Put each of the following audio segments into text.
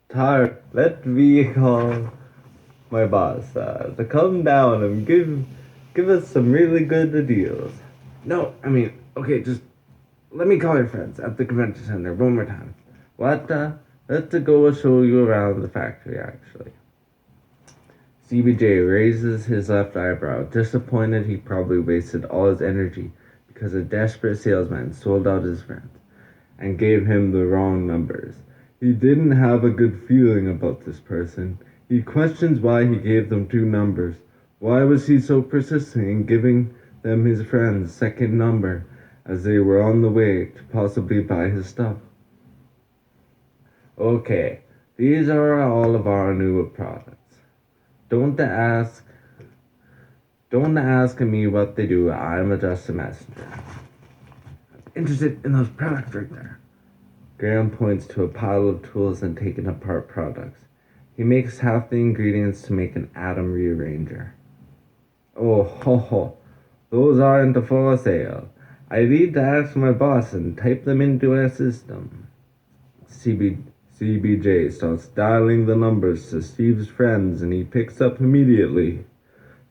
Tar, let me call my boss to come down and give us some really good deals. No, I mean, okay, just let me call your friends at the convention center one more time. What? Let's go show you around the factory, actually. CBJ raises his left eyebrow, disappointed he probably wasted all his energy because a desperate salesman sold out his friend and gave him the wrong numbers. He didn't have a good feeling about this person. He questions why he gave them two numbers. Why was he so persistent in giving them his friend's second number as they were on the way to possibly buy his stuff? Okay, these are all of our new products. Don't ask me what they do. I'm just a messenger. Interested in those products right there. Graham points to a pile of tools and taken apart products. He makes half the ingredients to make an atom rearranger. Oh, ho, ho. Those aren't for sale. I need to ask my boss and type them into our system. CBJ starts dialing the numbers to Steve's friends and he picks up immediately.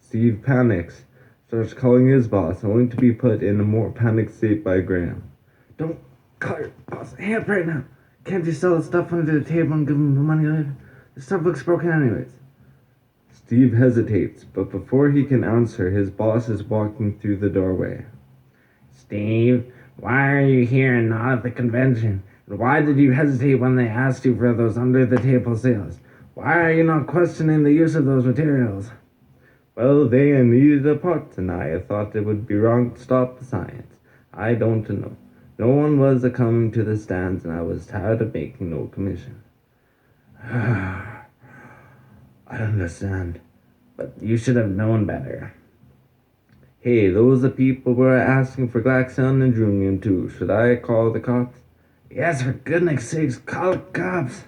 Steve panics, starts calling his boss, only to be put in a more panicked state by Graham. Don't call your boss. Hang up right now. Can't you sell the stuff under the table and give him the money later? The stuff looks broken anyways. Steve hesitates, but before he can answer, his boss is walking through the doorway. Steve, why are you here and not at the convention? And why did you hesitate when they asked you for those under-the-table sales? Why are you not questioning the use of those materials? Well, they needed a part, and I thought it would be wrong to stop the science. I don't know. No one was coming to the stands, and I was tired of making no commission. I understand, but you should have known better. Hey, those are people were asking for Glaxon and Drumium too. Should I call the cops? Yes, for goodness sakes, call the cops.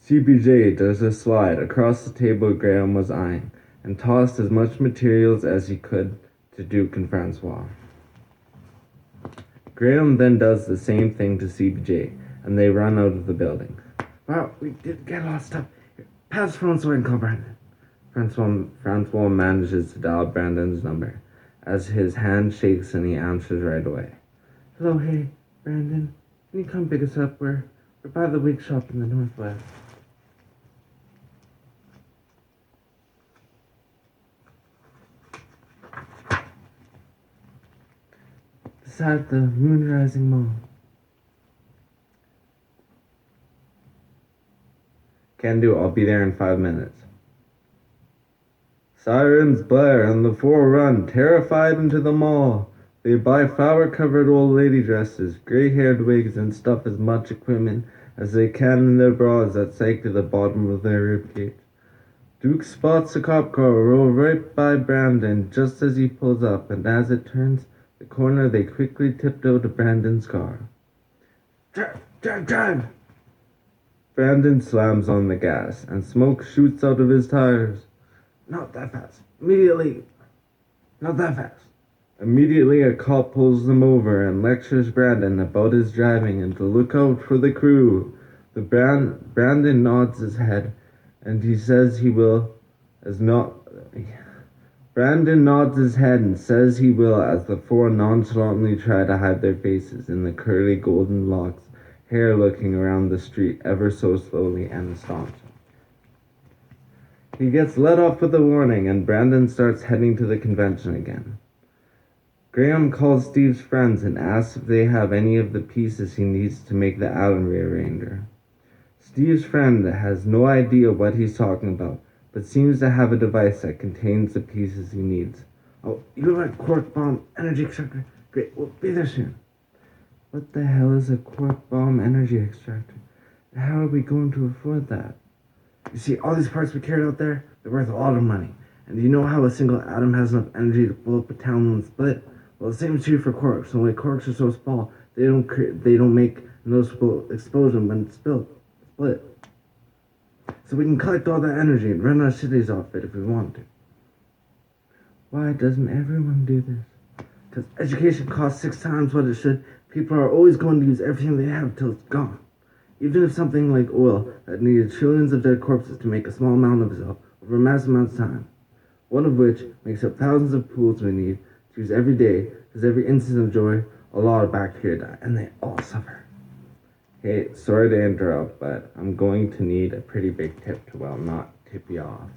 CBJ does a slide across the table Graham was eyeing and tossed as much materials as he could to Duke and Francois. Graham then does the same thing to CBJ, and they run out of the building. Wow, we did get a lot of stuff. Pass the phone so I can call Brandon. Francois manages to dial Brandon's number as his hand shakes and he answers right away. Hello, hey, Brandon. Can you come pick us up? We're by the wig shop in the northwest. Beside the Moonrising Mall. Can do. I'll be there in 5 minutes. Sirens blare and the four run, terrified, into the mall. They buy flower-covered old lady dresses, gray-haired wigs, and stuff as much equipment as they can in their bras that sag to the bottom of their ribcage. Duke spots a cop car roll right by Brandon just as he pulls up, and as it turns the corner, they quickly tiptoe to Brandon's car. Drive! Brandon slams on the gas, and smoke shoots out of his tires. Not that fast. Not that fast. Immediately, a cop pulls them over and lectures Brandon about his driving and to look out for the crew. Brandon nods his head, and he says he will, Brandon nods his head and says he will as the four nonchalantly try to hide their faces in the curly golden locks, hair looking around the street ever so slowly and astonishing. He gets let off with a warning, and Brandon starts heading to the convention again. Graham calls Steve's friends and asks if they have any of the pieces he needs to make the atom rearranger. Steve's friend has no idea what he's talking about, but seems to have a device that contains the pieces he needs. Oh, you like quark bomb energy extractor? Great, we'll be there soon. What the hell is a quark bomb energy extractor? How are we going to afford that? You see, all these parts we carried out there, they're worth a lot of money. And do you know how a single atom has enough energy to blow up a town when split? Well, the same is true for quarks. Only quarks are so small, they don't make a noticeable explosion when it's split. So we can collect all that energy and run our cities off it if we want to. Why doesn't everyone do this? Because education costs 6 times what it should. People are always going to use everything they have till it's gone. Even if something like oil that needed trillions of dead corpses to make a small amount of itself over massive amounts of time, one of which makes up thousands of pools we need to use every day, because every instant of joy, a lot of bacteria die, and they all suffer. Hey, sorry to interrupt, but I'm going to need a pretty big tip to, well, not tip you off.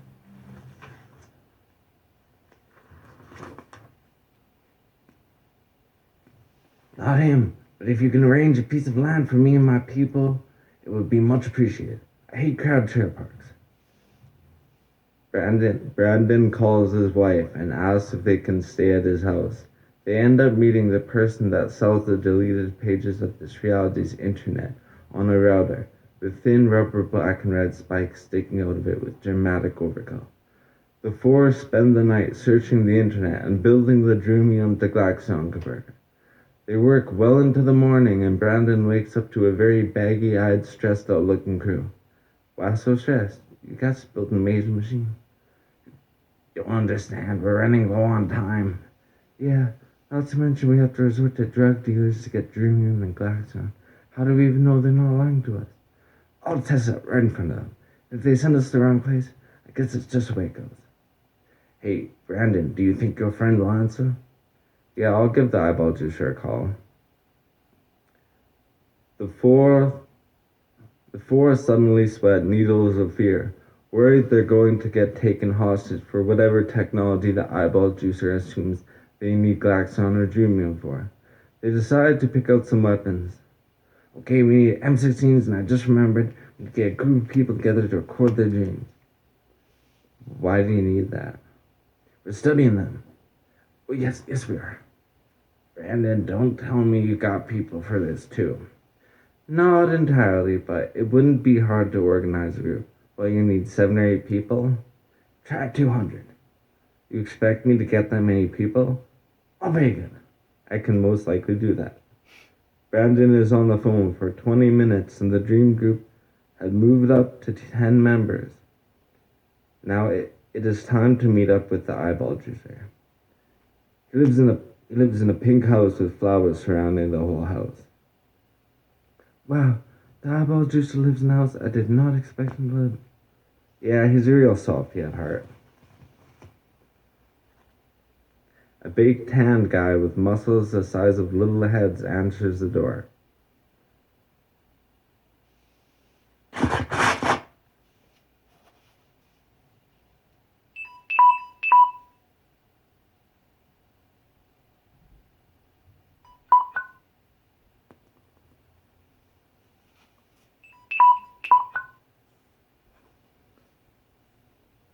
Not him, but if you can arrange a piece of land for me and my people, it would be much appreciated. I hate crowd trailer parks. Brandon calls his wife and asks if they can stay at his house. They end up meeting the person that sells the deleted pages of this reality's internet on a router, with thin rubber black and red spikes sticking out of it with dramatic overkill. The four spend the night searching the internet and building the Droomium to Glaxon converter. They work well into the morning, and Brandon wakes up to a very baggy-eyed, stressed-out-looking crew. Why so stressed? You guys built an amazing machine. You understand, we're running low on time. Yeah, not to mention we have to resort to drug dealers to get Droomium and Glaxon. How do we even know they're not lying to us? I'll test it right in front of them. If they send us to the wrong place, I guess it's just the way it goes. Hey, Brandon, do you think your friend will answer? Yeah, I'll give the eyeball juicer a call. The four suddenly sweat needles of fear, worried they're going to get taken hostage for whatever technology the eyeball juicer assumes they need Glaxon or Droomium for. They decide to pick out some weapons. Okay, we need M16s, and I just remembered we need to get a group of people together to record their dreams. Why do you need that? We're studying them. Oh, yes, we are. Brandon, don't tell me you got people for this, too. Not entirely, but it wouldn't be hard to organize a group. Well, you need 7 or 8 people? Try 200. You expect me to get that many people? Oh, very good. I can most likely do that. Brandon is on the phone for 20 minutes, and the dream group had moved up to 10 members. Now it is time to meet up with the eyeball juicer. He lives in a pink house with flowers surrounding the whole house. Wow, the eyeball juicer lives in a house I did not expect him to live. Yeah, he's real softy at heart. A big tanned guy with muscles the size of little heads answers the door.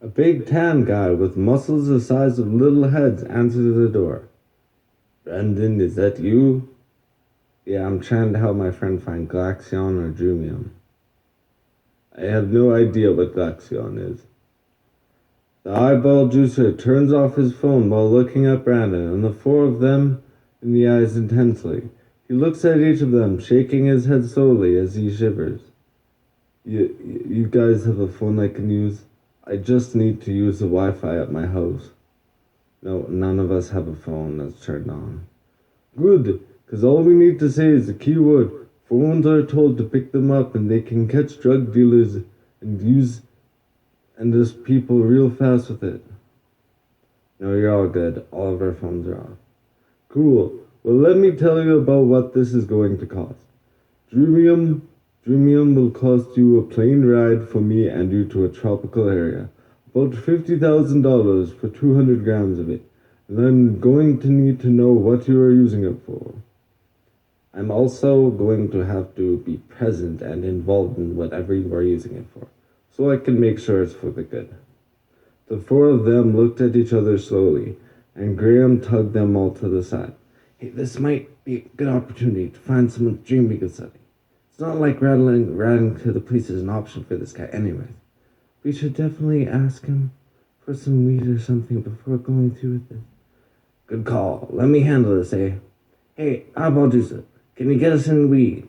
A big tan guy with muscles the size of little heads answers the door. Brandon, is that you? Yeah, I'm trying to help my friend find Glaxion or Droomium. I have no idea what Glaxion is. The eyeball juicer turns off his phone while looking at Brandon and the four of them in the eyes intensely. He looks at each of them, shaking his head slowly as he shivers. You guys have a phone I can use? I just need to use the Wi-Fi at my house. No, none of us have a phone that's turned on. Good, because all we need to say is the keyword. Phones are told to pick them up and they can catch drug dealers and just people real fast with it. No, you're all good. All of our phones are off. Cool. Well, let me tell you about what this is going to cost. Droomium will cost you a plane ride for me and you to a tropical area. About $50,000 for 200 grams of it. And I'm going to need to know what you are using it for. I'm also going to have to be present and involved in whatever you are using it for, so I can make sure it's for the good. The four of them looked at each other slowly, and Graham tugged them all to the side. Hey, this might be a good opportunity to find someone's dream we can study. It's not like riding to the police is an option for this guy anyways. We should definitely ask him for some weed or something before going through with this. Good call. Let me handle this, eh? Hey, eyeball juicer, can you get us any weed?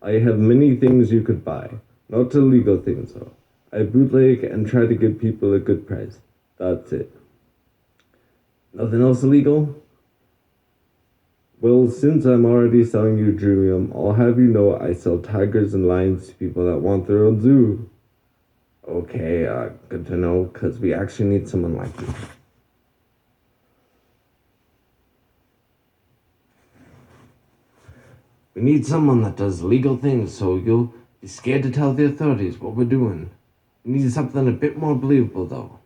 I have many things you could buy. Not illegal things, though. I bootleg and try to give people a good price. That's it. Nothing else illegal? Well, since I'm already selling you Dreamium, I'll have you know I sell tigers and lions to people that want their own zoo. Okay, good to know, because we actually need someone like you. We need someone that does legal things, so you'll be scared to tell the authorities what we're doing. We need something a bit more believable, though.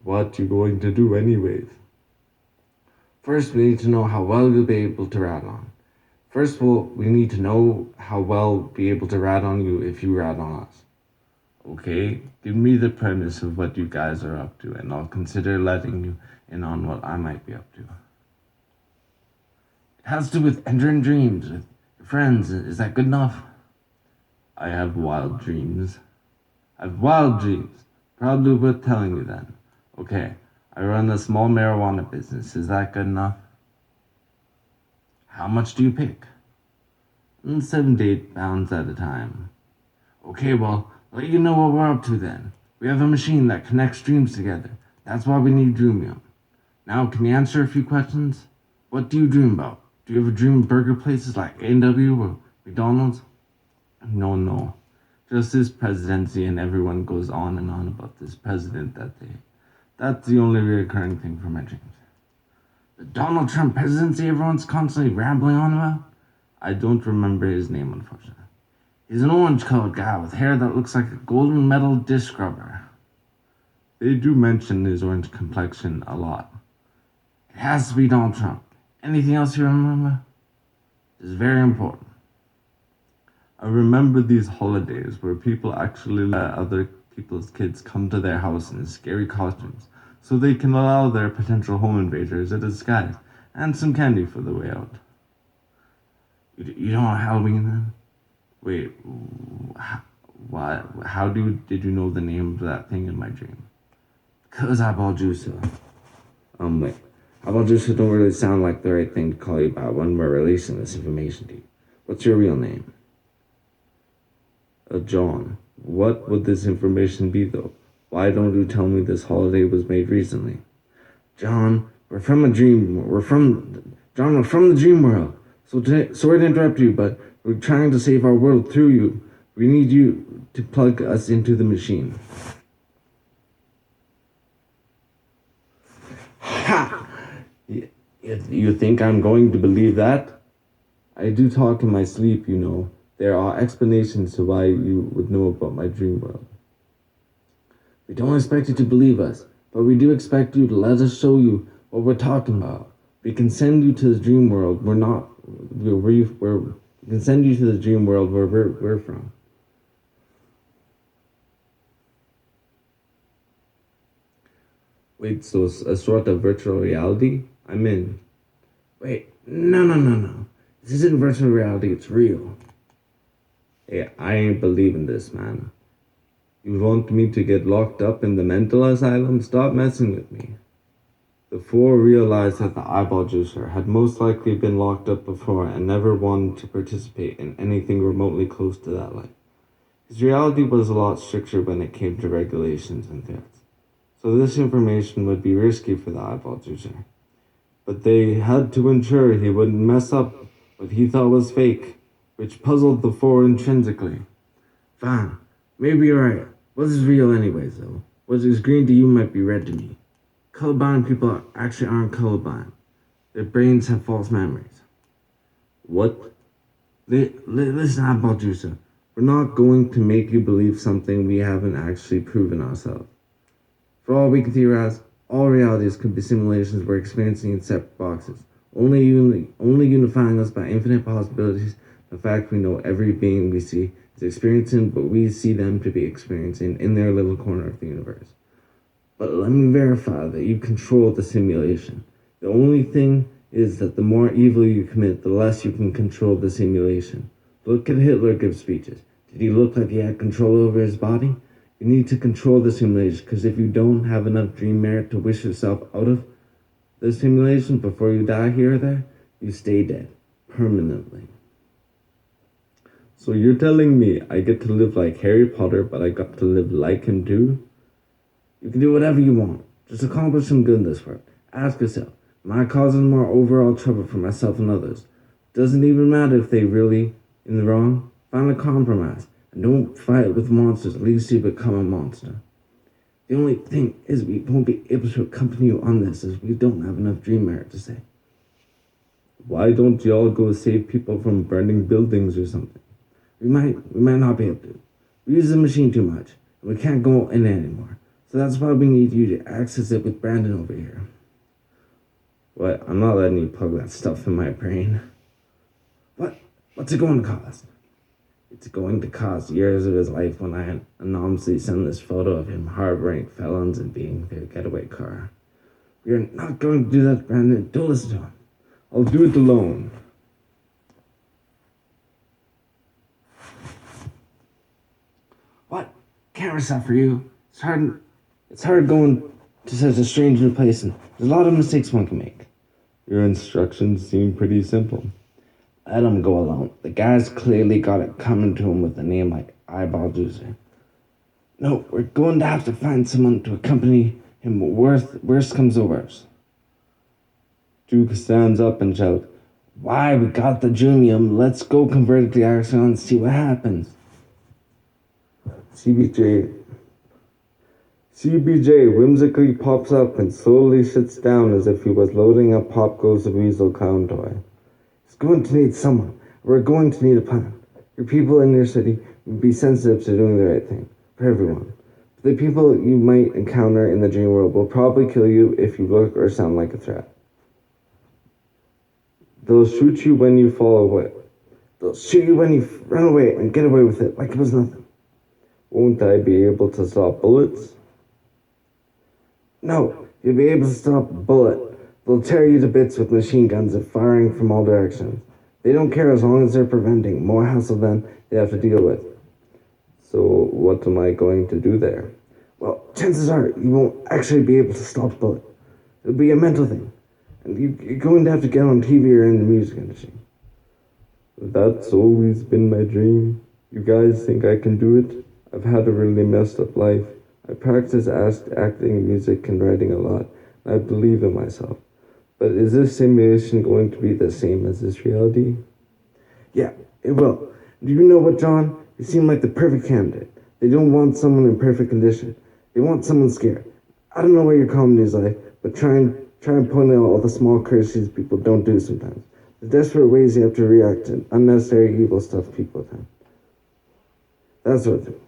What you going to do anyways? First, we need to know how well you'll be able to rat on. First of all, we need to know how well be able to rat on you if you rat on us. Okay, give me the premise of what you guys are up to, and I'll consider letting you in on what I might be up to. It has to do with entering dreams with your friends. Is that good enough? I have wild dreams. Probably worth telling you then. Okay, I run a small marijuana business. Is that good enough? How much do you pick? 7 to 8 pounds at a time. Okay, well, let you know what we're up to then. We have a machine that connects dreams together. That's why we need Dreamium. Now, can you answer a few questions? What do you dream about? Do you ever dream of burger places like A&W or McDonald's? No. Just this presidency, and everyone goes on and on about this president That's the only recurring thing for my dreams. The Donald Trump presidency everyone's constantly rambling on about? I don't remember his name, unfortunately. He's an orange-colored guy with hair that looks like a golden metal dish scrubber. They do mention his orange complexion a lot. It has to be Donald Trump. Anything else you remember? It's very important. I remember these holidays where people actually let other people's kids come to their house in scary costumes so they can allow their potential home invaders a disguise and some candy for the way out. You don't know Halloween then? Wait, how did you know the name of that thing in my dream? Because Eyeball Juicer. Wait. Eyeball Juicer don't really sound like the right thing to call you by when we're releasing this information to you. What's your real name? John. What would this information be, though? Why don't you tell me this holiday was made recently? John, we're from the dream world. So sorry to interrupt you, but we're trying to save our world through you. We need you to plug us into the machine. Ha! You think I'm going to believe that? I do talk in my sleep, you know. There are explanations to why you would know about my dream world. We don't expect you to believe us, but we do expect you to let us show you what we're talking about. We can send you to the dream world. We can send you to the dream world where we're from. Wait, so a sort of virtual reality? I'm in. Wait, no. This isn't virtual reality, it's real. Hey, I ain't believing this, man. You want me to get locked up in the mental asylum? Stop messing with me. The four realized that the eyeball juicer had most likely been locked up before and never wanted to participate in anything remotely close to that life. His reality was a lot stricter when it came to regulations and threats, so this information would be risky for the eyeball juicer. But they had to ensure he wouldn't mess up what he thought was fake, which puzzled the four intrinsically. Fine, maybe you're right. What is real anyways, though? What is green to you might be red to me. Colorblind people actually aren't colorblind. Their brains have false memories. What? Listen, eyeball juicer. We're not going to make you believe something we haven't actually proven ourselves. For all we can theorize, all realities could be simulations we're experiencing in separate boxes, only unifying us by infinite possibilities. The fact we know every being we see is experiencing what we see them to be experiencing in their little corner of the universe. But let me verify that you control the simulation. The only thing is that the more evil you commit, the less you can control the simulation. Look at Hitler give speeches. Did he look like he had control over his body? You need to control the simulation, because if you don't have enough dream merit to wish yourself out of the simulation before you die here or there, you stay dead permanently. So you're telling me I get to live like Harry Potter, but I got to live like him too? You can do whatever you want. Just accomplish some good in this world. Ask yourself, am I causing more overall trouble for myself and others? Doesn't even matter if they really in the wrong. Find a compromise and don't fight with monsters, at least you become a monster. The only thing is we won't be able to accompany you on this as we don't have enough dream merit to say. Why don't y'all go save people from burning buildings or something? We might not be able to. We use the machine too much, and we can't go in it anymore. So that's why we need you to access it with Brandon over here. What? I'm not letting you plug that stuff in my brain. What? What's it going to cost? It's going to cost years of his life when I anonymously send this photo of him harboring felons and being their getaway car. We are not going to do that, Brandon. Don't listen to him. I'll do it alone. What? Camera stuff for you. It's hard going to such a strange new place, and there's a lot of mistakes one can make. Your instructions seem pretty simple. Let him go alone. The guy's clearly got it coming to him with a name like Eyeball Juicer. No, we're going to have to find someone to accompany him. Worst comes to worst. Duke stands up and shouts, "Why, we got the Jumium. Let's go convert it to Axion and see what happens." CBJ whimsically pops up and slowly sits down as if he was loading up Pop Goes the Weasel clown toy. He's going to need someone. We're going to need a plan. Your people in your city will be sensitive to doing the right thing, for everyone. But the people you might encounter in the dream world will probably kill you if you look or sound like a threat. They'll shoot you when you fall away. They'll shoot you when you run away and get away with it like it was nothing. Won't I be able to stop bullets? No, you'll be able to stop a bullet. They'll tear you to bits with machine guns and firing from all directions. They don't care as long as they're preventing more hassle than they have to deal with. So what am I going to do there? Well, chances are you won't actually be able to stop a bullet. It'll be a mental thing. And you're going to have to get on TV or in the music industry. That's always been my dream. You guys think I can do it? I've had a really messed up life. I practice acting, music, and writing a lot. And I believe in myself. But is this simulation going to be the same as this reality? Yeah, it will. Do you know what, John? You seem like the perfect candidate. They don't want someone in perfect condition. They want someone scared. I don't know what your comedy is like, but try and point out all the small courtesies people don't do sometimes. The desperate ways you have to react to unnecessary evil stuff people have done. That sort of thing.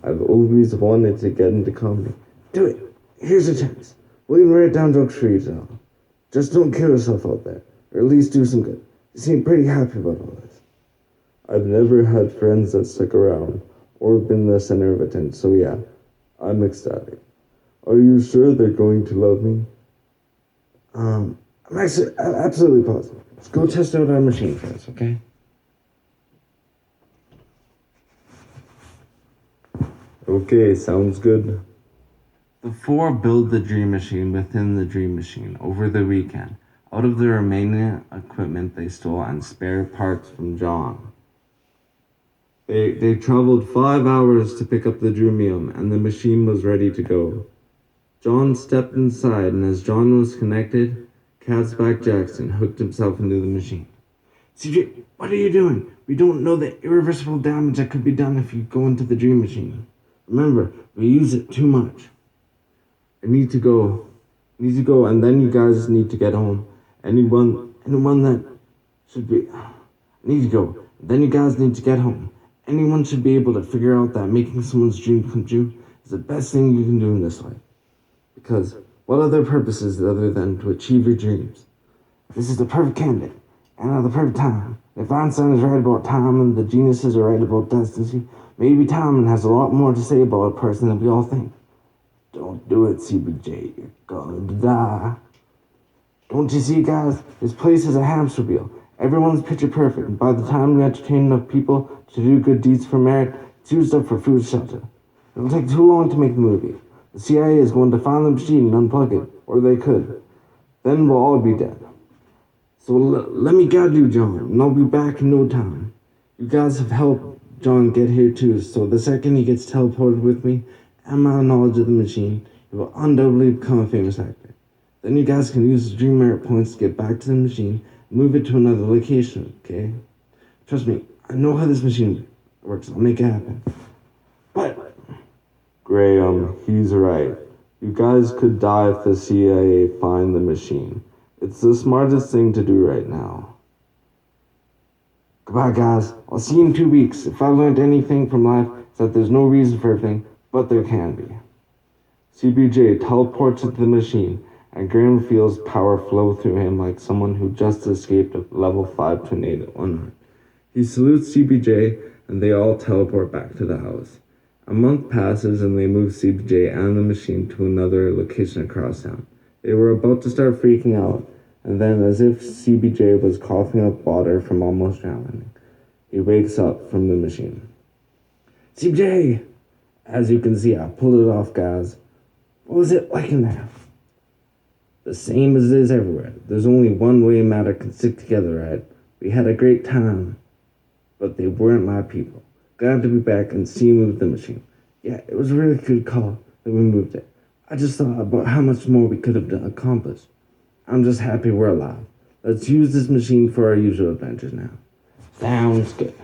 I've always wanted to get into comedy. Do it. Here's a chance. We can write down jokes for you to tell. Just don't kill yourself out there, or at least do some good. You seem pretty happy about all this. I've never had friends that stuck around, or been the center of attention, so yeah, I'm ecstatic. Are you sure they're going to love me? I'm absolutely positive. Let's go test out our machine first, okay? Okay, sounds good. The four build the dream machine within the dream machine over the weekend, out of the remaining equipment they stole and spare parts from John. They traveled 5 hours to pick up the Drumium, and the machine was ready to go. John stepped inside, and as John was connected, Catsback Jackson hooked himself into the machine. CJ, what are you doing? We don't know the irreversible damage that could be done if you go into the dream machine. Remember, we use it too much. I need to go, and then you guys need to get home. Anyone that should be, I need to go. Then you guys need to get home. Anyone should be able to figure out that making someone's dream come true is the best thing you can do in this life. Because what other purpose is it other than to achieve your dreams? This is the perfect candidate, and at the perfect time. If Einstein is right about time and the geniuses are right about destiny, maybe time has a lot more to say about a person than we all think. Don't do it, CBJ. You're going to die. Don't you see, guys? This place is a hamster wheel. Everyone's picture perfect, and by the time we entertain enough people to do good deeds for merit, it's used up for food shelter. It'll take too long to make the movie. The CIA is going to find the machine and unplug it, or they could. Then we'll all be dead. So let me guide you, John, and I'll be back in no time. You guys have helped John get here too, so the second he gets teleported with me and my knowledge of the machine, he will undoubtedly become a famous actor. Then you guys can use the Dream Merit points to get back to the machine and move it to another location, okay? Trust me, I know how this machine works. I'll make it happen. But Graham, he's right. You guys could die if the CIA find the machine. It's the smartest thing to do right now. Goodbye, guys. I'll see you in 2 weeks. If I learned anything from life, it's that there's no reason for everything, but there can be. CBJ teleports into the machine, and Graham feels power flow through him like someone who just escaped a level 5 tornado unharmed. He salutes CBJ, and they all teleport back to the house. A month passes, and they move CBJ and the machine to another location across town. They were about to start freaking out, and then, as if CBJ was coughing up water from almost drowning, he wakes up from the machine. CBJ! As you can see, I pulled it off, guys. What was it like in there? The same as it is everywhere. There's only one way matter can stick together, right? We had a great time, but they weren't my people. Glad to be back and see you move the machine. Yeah, it was a really good call that we moved it. I just thought about how much more we could have accomplished. I'm just happy we're alive. Let's use this machine for our usual adventures now. Sounds good.